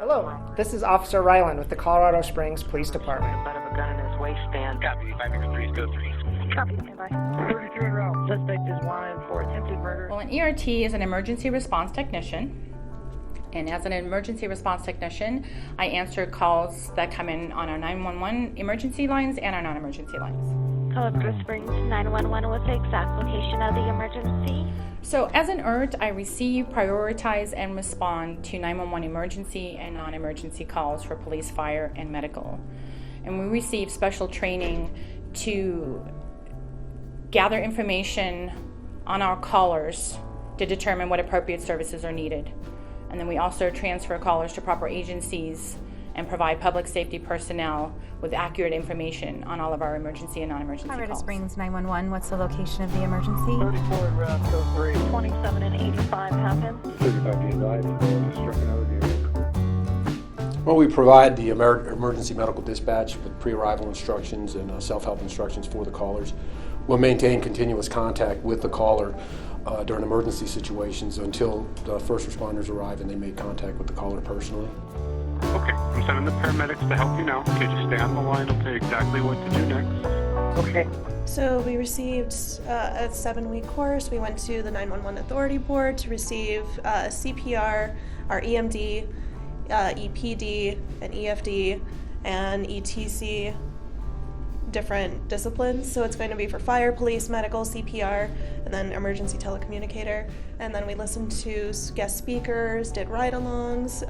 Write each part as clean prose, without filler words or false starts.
Hello, this is Officer Ryland with the Colorado Springs Police Department. Out of a gun in his waistband. Copy, 503, go 3. Copy, standby. 32 en route. Suspect is wanted for attempted murder. Well, an ERT is an emergency response technician. And as an emergency response technician, I answer calls that come in on our 911 emergency lines and our non-emergency lines. Colorado Springs 911, what's the exact location of the emergency? So as an ERT, I receive, prioritize, and respond to 911 emergency and non-emergency calls for police, fire, and medical. And we receive special training to gather information on our callers to determine what appropriate services are needed. And then we also transfer callers to proper agencies and provide public safety personnel with accurate information on all of our emergency and non-emergency calls. Colorado Springs 911, what's the location of the emergency? 34 en route, go 3. 27 and 85 happen. 35 be advised, struck another vehicle. Well, we provide the emergency medical dispatch with pre-arrival instructions and self-help instructions for the callers. We'll maintain continuous contact with the caller during emergency situations until the first responders arrive and they make contact with the caller personally. Okay, I'm sending the paramedics to help you now. Okay, just stay on the line. I'll tell you exactly what to do next. Okay. So we received a 7-week course. We went to the 911 Authority Board to receive CPR, our EMD, EPD, and EFD, and ETC, different disciplines. So it's going to be for fire, police, medical, CPR, and then emergency telecommunicator. And then we listened to guest speakers, did ride-alongs,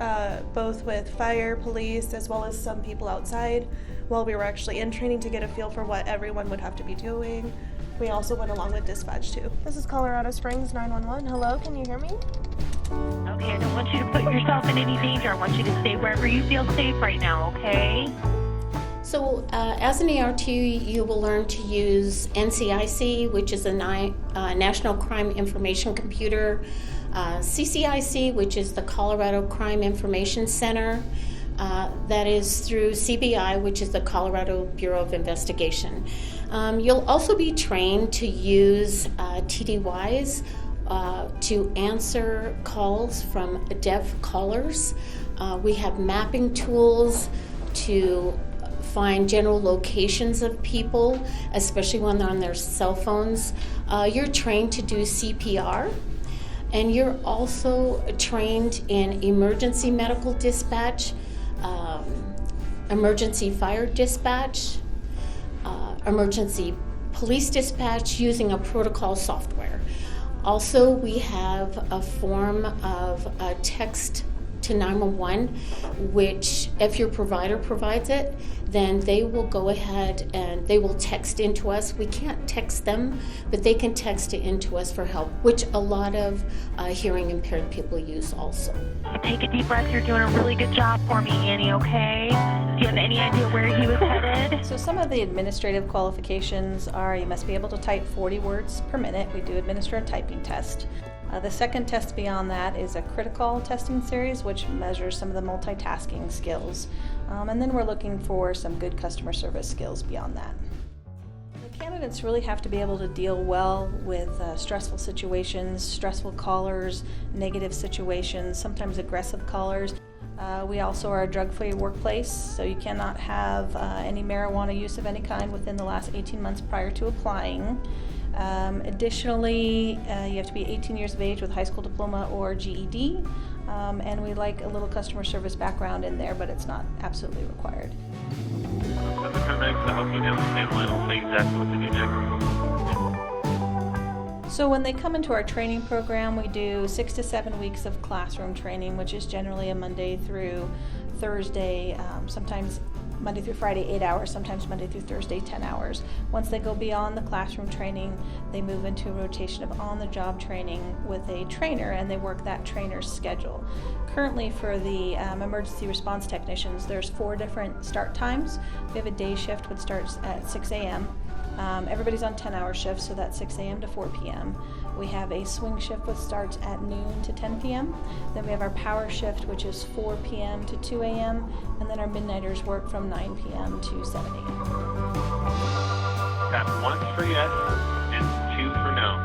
both with fire, police, as well as some people outside while we were actually in training to get a feel for what everyone would have to be doing. We also went along with dispatch too. This is Colorado Springs 911. Hello, can you hear me? Okay, I don't want you to put yourself in any danger. I want you to stay wherever you feel safe right now, okay? So as an ERT, you will learn to use NCIC, which is a National Crime Information Computer, CCIC, which is the Colorado Crime Information Center, that is through CBI, which is the Colorado Bureau of Investigation. You'll also be trained to use TDYs to answer calls from deaf callers. We have mapping tools to find general locations of people, especially when they're on their cell phones. You're trained to do CPR, and you're also trained in emergency medical dispatch, emergency fire dispatch, emergency police dispatch using a protocol software. Also, we have a form of text to 911, which if your provider provides it, then they will go ahead and they will text into us. We can't text them, but they can text it into us for help, which a lot of hearing impaired people use also. Take a deep breath. You're doing a really good job for me, Annie, okay? Do you have any idea where he was headed? So some of the administrative qualifications are you must be able to type 40 words per minute. We do administer a typing test. The second test beyond that is a critical testing series, which measures some of the multitasking skills. And then we're looking for some good customer service skills beyond that. The candidates really have to be able to deal well with stressful situations, stressful callers, negative situations, sometimes aggressive callers. We also are a drug-free workplace, so you cannot have any marijuana use of any kind within the last 18 months prior to applying. Additionally, you have to be 18 years of age with high school diploma or GED, and we like a little customer service background in there, but it's not absolutely required. Send the paramedics to help you down the same line. I'll tell you exactly what to do next. So when they come into our training program, we do 6 to 7 weeks of classroom training, which is generally a Monday through Thursday, sometimes Monday through Friday 8 hours, sometimes Monday through Thursday 10 hours. Once they go beyond the classroom training, they move into a rotation of on-the-job training with a trainer, and they work that trainer's schedule. Currently for the emergency response technicians, there's 4 different start times. We have a day shift which starts at 6 a.m. Everybody's on 10-hour shifts, so that's 6 a.m. to 4 p.m. We have a swing shift which starts at noon to 10 p.m. Then we have our power shift, which is 4 p.m. to 2 a.m. And then our midnighters work from 9 p.m. to 7 a.m. Tap 1 for yes and 2 for no.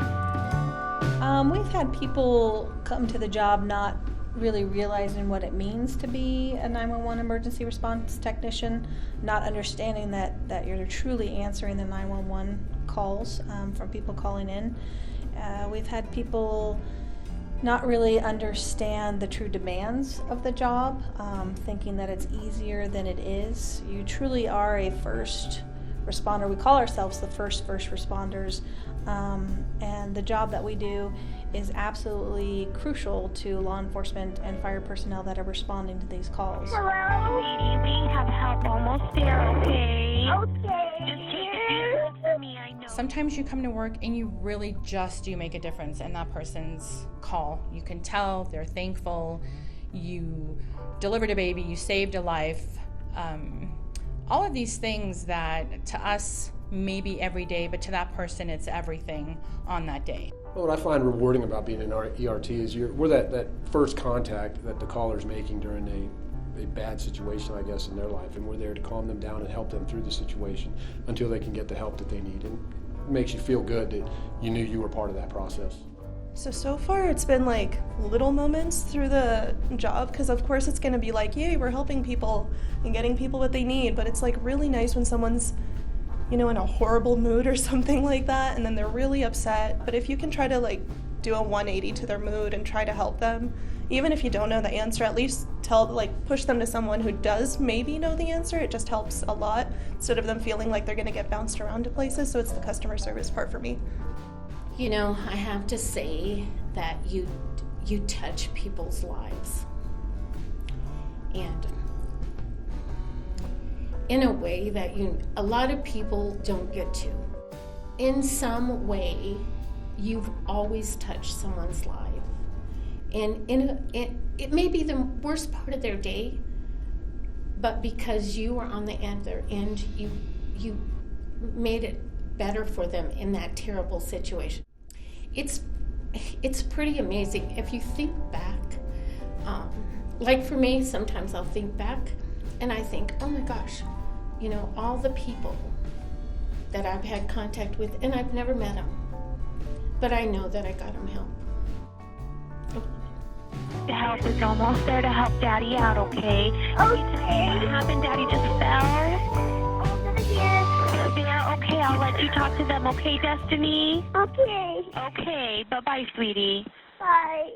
We've had people come to the job not really realizing what it means to be a 911 emergency response technician, not understanding that you're truly answering the 911 calls from people calling in. We've had people not really understand the true demands of the job, thinking that it's easier than it is. You truly are a first responder. We call ourselves the first responders, and the job that we do is absolutely crucial to law enforcement and fire personnel that are responding to these calls. Hello, sweetie. We have help almost there, okay? Okay. Just take a few minutes for me, I know. Sometimes you come to work and you really just do make a difference in that person's call. You can tell they're thankful, you delivered a baby, you saved a life. All of these things that to us may be every day, but to that person it's everything on that day. Well, what I find rewarding about being an ERT is we're that first contact that the caller's making during a bad situation, I guess, in their life, and we're there to calm them down and help them through the situation until they can get the help that they need. And it makes you feel good that you knew you were part of that process. So far it's been like little moments through the job, because of course it's going to be like, yay, we're helping people and getting people what they need, but it's like really nice when someone's, you know, in a horrible mood or something like that, and then they're really upset. But if you can try to like do a 180 to their mood and try to help them, even if you don't know the answer, at least push them to someone who does maybe know the answer. It just helps a lot, instead of them feeling like they're going to get bounced around to places. So it's the customer service part for me. You know, I have to say that you touch people's lives, and in a way that a lot of people don't get to. In some way, you've always touched someone's life, and it may be the worst part of their day, but because you were on the other end, you made it better for them in that terrible situation. It's pretty amazing if you think back. Like for me, sometimes I'll think back and I think, oh my gosh, you know, all the people that I've had contact with, and I've never met them, but I know that I got them help. The help is almost there to help Daddy out, okay? Okay. What happened? Daddy just fell? There, okay, I'll let you talk to them, okay, Destiny? Okay. Okay, bye-bye, sweetie. Bye.